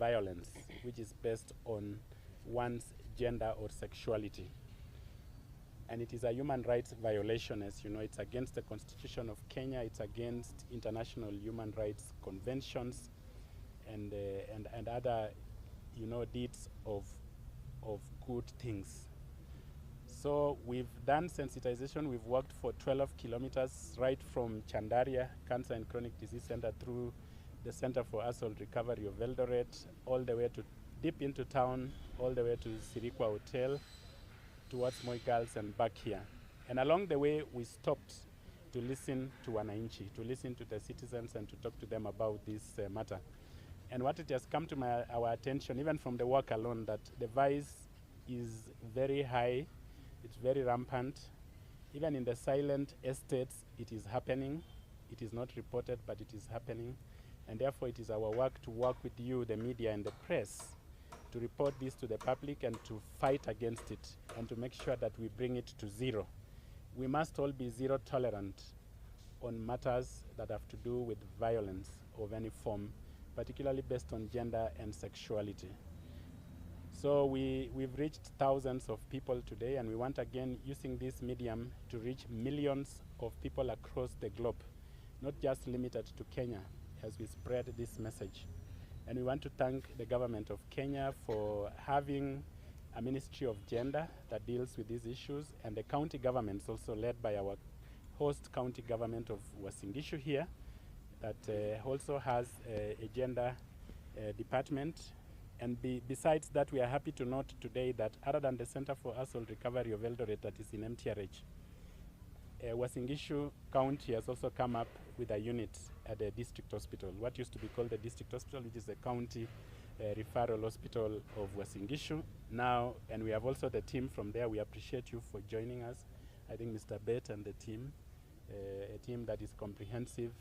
violence which is based on one's gender or sexuality. And it is a human rights violation, as you know. It's against the Constitution of Kenya, it's against international human rights conventions and other, you know, deeds of good things. So we've done sensitization. We've worked for 12 kilometers right from Chandaria Cancer and Chronic Disease Center through the Center for Assault Recovery of Eldoret, all the way to deep into town, all the way to Sirikwa Hotel, towards Moi Girls and back here. And along the way, we stopped to listen to Wananchi, to listen to the citizens and to talk to them about this matter. And what it has come to our attention, even from the work alone, that the vice is very high, it's very rampant. Even in the silent estates, it is happening. It is not reported, but it is happening. And therefore, it is our work to work with you, the media and the press, to report this to the public and to fight against it and to make sure that we bring it to zero. We must all be zero tolerant on matters that have to do with violence of any form, particularly based on gender and sexuality. So we've reached thousands of people today, and we want again using this medium to reach millions of people across the globe, not just limited to Kenya, as we spread this message. And we want to thank the government of Kenya for having a Ministry of Gender that deals with these issues, and the county governments also led by our host county government of Uasin Gishu here, that also has a gender department. And besides that, we are happy to note today that other than the Center for Assault Recovery of Eldoret that is in Mtrh, Uasin Gishu County has also come up with a unit at the district hospital, what used to be called the district hospital, which is the county referral hospital of Uasin Gishu now. And we have also the team from there. We appreciate you for joining us. I think Mr. Bet and the team, a team that is comprehensive.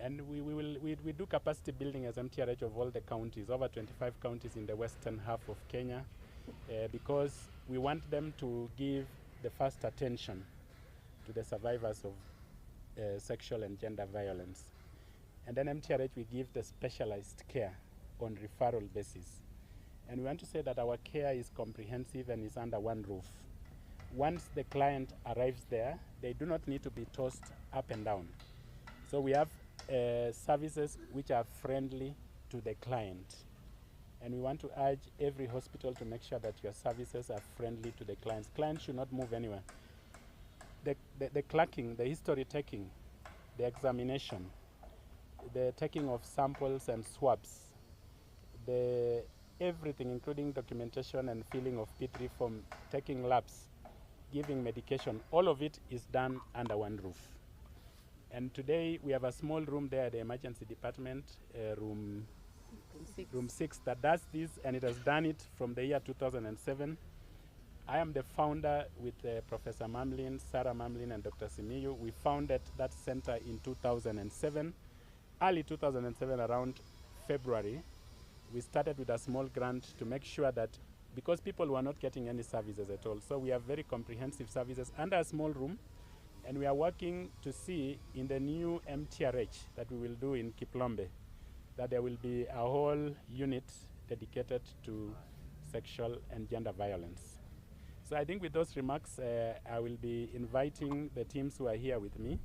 And we do capacity building as Mtrh of all the counties, over 25 counties in the western half of Kenya, because we want them to give the first attention to the survivors of sexual and gender violence. And then Mtrh, we give the specialized care on referral basis. And we want to say that our care is comprehensive and is under one roof. Once the client arrives there, they do not need to be tossed up and down. So we have services which are friendly to the client. And we want to urge every hospital to make sure that your services are friendly to the clients. Clients should not move anywhere. The clerking, the history taking, the examination, the taking of samples and swabs, everything including documentation and filling of P3 form, taking labs, giving medication, all of it is done under one roof. And today we have a small room there at the emergency department, room 6, that does this, and it has done it from the year 2007. I am the founder with Professor Mamlin, Sarah Mamlin, and Dr. Simiyu. We founded that center in 2007. Early 2007, around February, we started with a small grant to make sure that, because people were not getting any services at all, so we have very comprehensive services under a small room. And we are working to see in the new Mtrh that we will do in Kiplombe, that there will be a whole unit dedicated to sexual and gender violence. So I think with those remarks, I will be inviting the teams who are here with me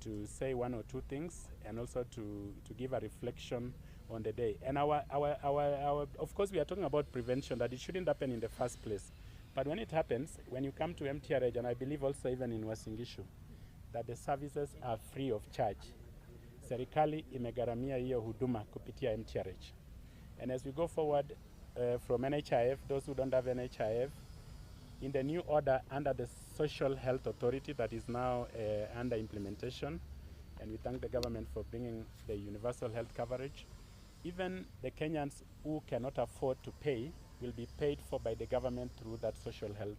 to say one or two things, and also to give a reflection on the day. And of course, we are talking about prevention, that it shouldn't happen in the first place. But when it happens, when you come to Mtrh, and I believe also even in Uasin Gishu, that the services are free of charge. Serikali imegharamia hiyo huduma kupitia Mtrh. And as we go forward from NHIF, those who don't have NHIF, in the new order under the Social Health Authority that is now under implementation, and we thank the government for bringing the universal health coverage, even the Kenyans who cannot afford to pay will be paid for by the government through that Social Health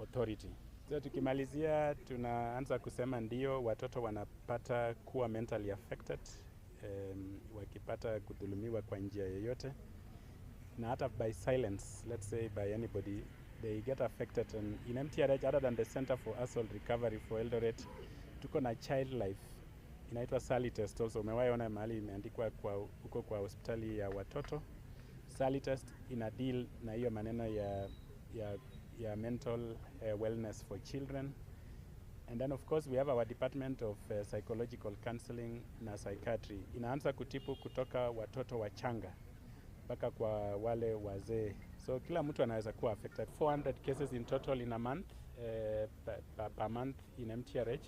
Authority. So tukimalizia, tunaanza kusema ndio watoto wanapata kuwa mentally affected, wakipata kudhulumiwa kwa njia yoyote, na hata by silence, let's say by anybody, they get affected. And in Mtrh, other than the Center for Assault Recovery for Eldoret, tuko na child life, inaitwa Sally Test also. Umewahi ona mahali imeandikwa huko kwa hospitali ya watoto, SOROPTMIST ina deal na hiyo maneno ya mental wellness for children. And then of course we have our department of psychological counseling na psychiatry. Inaanza kutibu kutoka watoto wachanga mpaka kwa wale wazee. So kila mtu anaweza kuwa affected. 400 cases in total in a month, per month in Mtrh.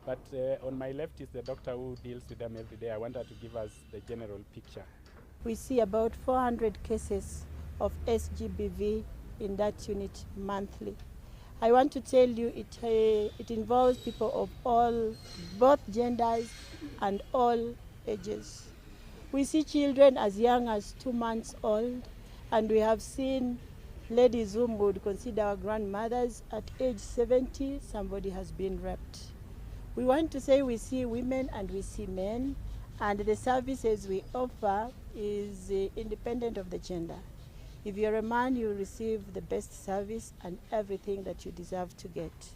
But on my left is the doctor who deals with them every day. I want her to give us the general picture. We see about 400 cases of SGBV in that unit monthly. I want to tell you it involves people of both genders and all ages. We see children as young as 2 months old, and we have seen ladies whom we would consider our grandmothers. At age 70, somebody has been raped. We want to say we see women and we see men, and the services we offer is independent of the gender. If you're a man, you receive the best service and everything that you deserve to get.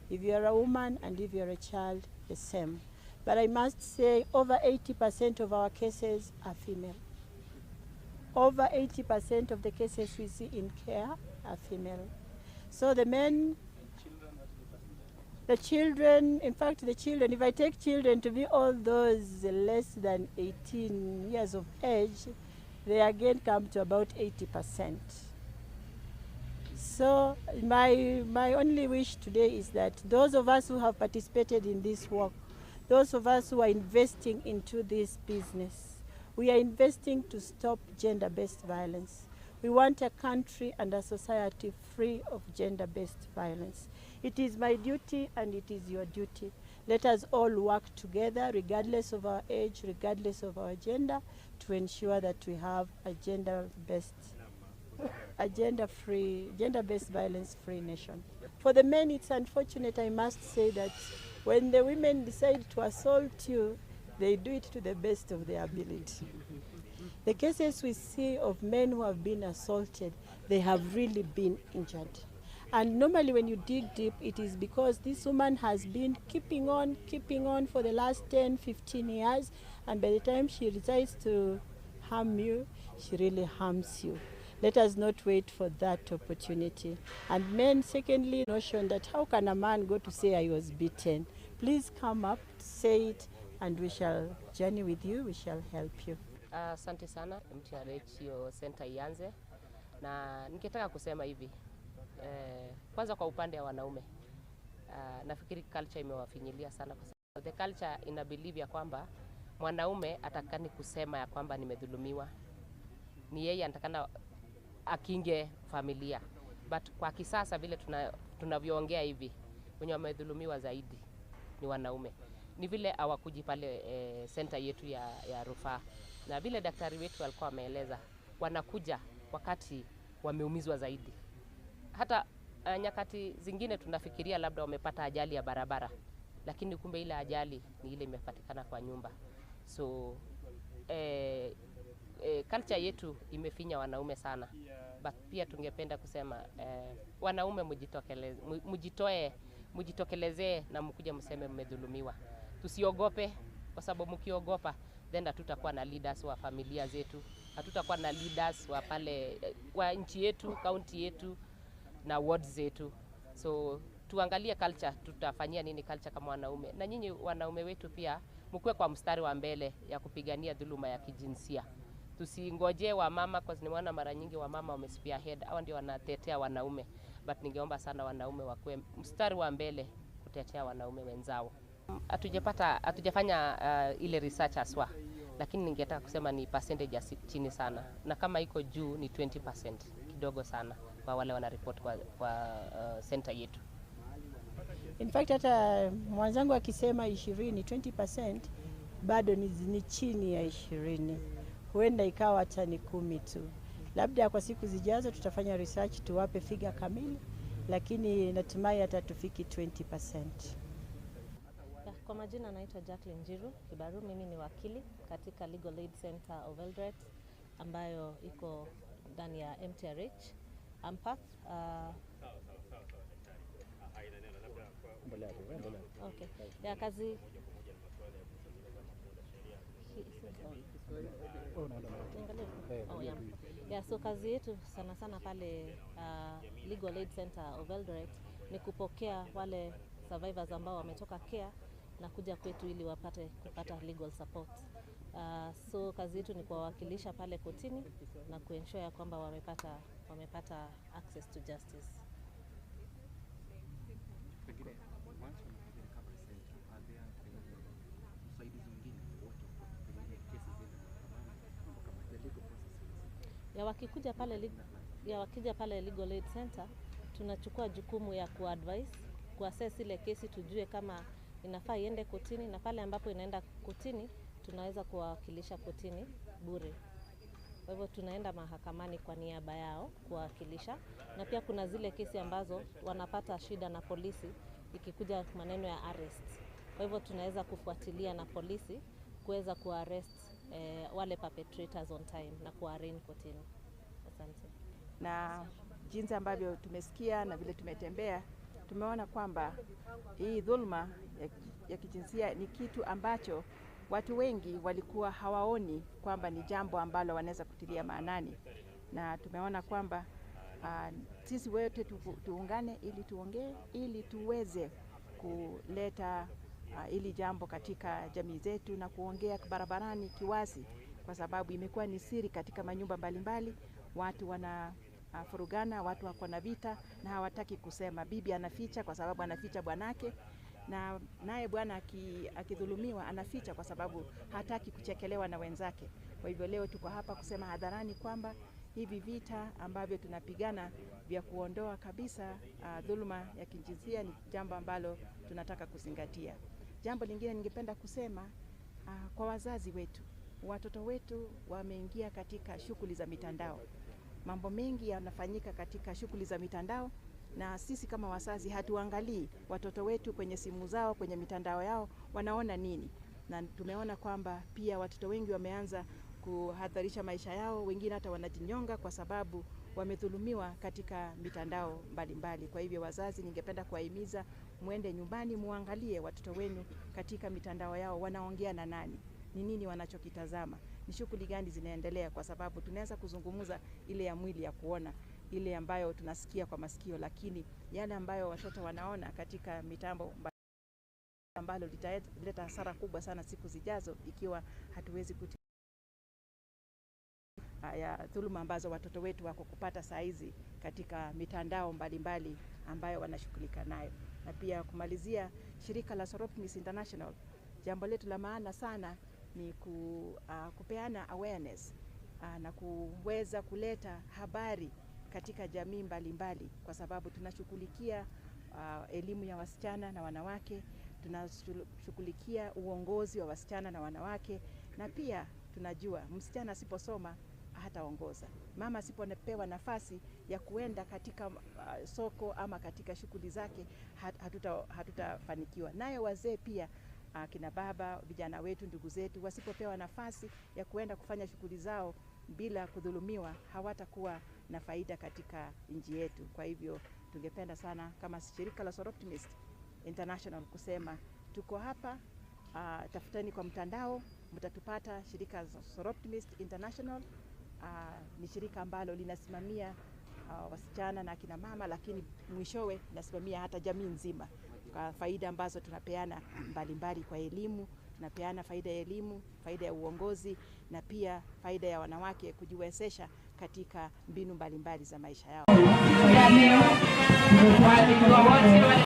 If you're a woman and if you're a child, the same. But I must say over 80% of our cases are female. Over 80% of the cases we see in care are female. So the men, the children, if I take children to be all those less than 18 years of age, they again come to about 80%. So my only wish today is that those of us who have participated in this work, those of us who are investing into this business, we are investing to stop gender-based violence. We want a country and a society free of gender-based violence. It is my duty and it is your duty. Let us all work together, regardless of our age, regardless of our gender, to ensure that we have a gender-based violence-free nation. For the men, it's unfortunate, I must say, that when the women decide to assault you, they do it to the best of their ability. The cases we see of men who have been assaulted, they have really been injured. And normally when you dig deep, it is because this woman has been keeping on for the last 10, 15 years, and by the time she decides to harm you, she really harms you. Let us not wait for that opportunity. And men, secondly, notion that how can a man go to say I was beaten? Please come up, say it, and we shall journey with you, we shall help you. Asante sana, Mtrh hiyo center ianze. Na ningetaka kusema hivi, kwanza kwa upande wa wanaume, nafikiri culture imewafinyilia sana, kwa sababu the culture ina believe ya kwamba mwanaume atakani kusema ya kwamba nimedhulumiwa, ni yeye anatakana akinge familia. But kwa kisasa vile tunavyoongea hivi, wenye wamedhulumiwa zaidi ni wanaume. Ni vile hawakuji pale center yetu ya rufaa, na vile daktari wetu alikuwa ameeleza, wanakuja wakati wameumizwa zaidi. Hata nyakati zingine tunafikiria labda wamepata ajali ya barabara, lakini kumbe ile ajali ni ile imepatikana kwa nyumba. So culture yetu imefinya wanaume sana. But pia tungependa kusema wanaume mujitokelezee na mkuje mseme mmedhulumiwa. Tusiogope, kwa sababu mkiogopa then hatutakuwa na leaders wa familia zetu, hatutakuwa na leaders wa pale wa nchi yetu, county yetu na wards zetu. So tuangalie culture, tutafanyia nini culture kama wanaume. Na nyinyi wanaume wetu pia mkuwe kwa mstari wa mbele ya kupigania dhuluma ya kijinsia. Tusingoje wa mama, kwa sababu nimeona mara nyingi wa mama wamespearhead, hao ndio wanatetea wanaume. But ningeomba sana wanaume wakuwe mstari wa mbele kutetea wanaume wenzao. Hatujafanya ile research aswa, lakini ningetaka kusema ni percentage ya chini sana, na kama iko juu ni 20%, kidogo sana kwa wale wana report kwa center yetu. In fact hata mwanzangu akisema 20% bado ni chini ya 20. Huenda ikawa hata ni 10 tu. Labda kwa siku zijazo tutafanya research tuwape figure kamili, lakini natumai hata tufiki 20%. Kwa majina naitwa Jacqueline Njiru Kibaru. Mimi ni wakili katika Legal Aid Center of Eldoret ambayo iko ndani ya Mtrh Ampath. Okay. Ya So kazi yetu sana pale Legal Aid Center of Eldoret ni kupokea wale survivors ambao wametoka care na kuja kwetu ili kupata legal support. So kazi yetu ni kuwawakilisha pale kotini na kuensure ya kwamba wamepata access to justice. Wakija pale Legal Aid Center, tunachukua jukumu ya kuassess ile kesi, tujue kama inafaa iende kotini, na pale ambapo inaenda kotini tunaweza kuwakilisha kotini bure. Kwa hivyo tunaenda mahakamani kwa niaba yao kuwakilisha, na pia kuna zile kesi ambazo wanapata shida na polisi ikikuja maneno ya arrest. Kwa hivyo tunaweza kufuatilia na polisi kuweza kuarrest wale perpetrators on time na kuarraign kotini. Asante. Na jinsi ambavyo tumesikia na vile tumetembea, tumeona kwamba hii dhulma ya kijinsia ni kitu ambacho watu wengi walikuwa hawaoni kwamba ni jambo ambalo wanaweza kutilia maanani, na tumeona kwamba sisi wote tuungane ili tuongee, ili tuweze kuleta ili jambo katika jamii zetu na kuongea barabarani kiwazi, kwa sababu imekuwa ni siri katika manyumba mbalimbali. Watu wanafurugana, watu wako na vita na hawataki kusema. Bibi anaficha kwa sababu anaficha bwanake, na naye bwana akidhulumiwa anaficha kwa sababu hataki kuchekelewa na wenzake. Kwa hivyo leo tuko hapa kusema hadharani kwamba hivi vita ambavyo tunapigana vya kuondoa kabisa dhuluma ya kijinsia ni jambo ambalo tunataka kuzingatia. Jambo lingine ningependa kusema kwa wazazi wetu, watoto wetu wameingia katika shughuli za mitandao. Mambo mengi yanafanyika katika shughuli za mitandao, na sisi kama wazazi hatuangalii watoto wetu kwenye simu zao, kwenye mitandao yao wanaona nini. Na tumeona kwamba pia watoto wengi wameanza kuhatarisha maisha yao, wengine hata wanajinyonga kwa sababu wamedhulumiwa katika mitandao mbalimbali. Kwa hivyo wazazi, ningependa kuwahimiza muende nyumbani muangalie watoto wenu katika mitandao yao wanaongea na nani, ni nini wanachokitazama, ni shughuli gani zinaendelea, kwa sababu tunaweza kuzungumza ile ya mwili ya kuona, ile ambayo tunasikia kwa masikio, lakini yale ambayo watoto wanaona katika mitambo ambalo litaleta hasara kubwa sana siku zijazo ikiwa hatuwezi ya dhuluma ambazo watoto wetu wako kupata saa hizi katika mitandao mbalimbali ambayo wanashughulika nayo. Na pia kumalizia, shirika la SOROPTMIST International, jambo letu la maana sana ni kupeana awareness na kuweza kuleta habari katika jamii mbalimbali, kwa sababu tunashughulikia elimu ya wasichana na wanawake, tunashughulikia uongozi wa wasichana na wanawake, na pia tunajua msichana asiposoma hataongoza. Mama asipopewa nafasi ya kuenda katika soko ama katika shughuli zake hatutafanikiwa. Nayo wazee pia, kina baba, vijana wetu, ndugu zetu, wasipopewa nafasi ya kuenda kufanya shughuli zao bila kudhulumiwa, hawatakuwa na faida katika nchi yetu. Kwa hivyo tungependa sana kama shirika la SOROPTMIST International kusema tuko hapa, tafuteni kwa mtandao, mtatupata. Shirika la SOROPTMIST International ni shirika ambalo linasimamia wasichana na akina mama, lakini mwishowe linasimamia hata jamii nzima kwa faida ambazo tunapeana mbalimbali. Kwa elimu tunapeana faida ya elimu, faida ya uongozi, na pia faida ya wanawake kujiwezesha katika mbinu mbalimbali za maisha yao.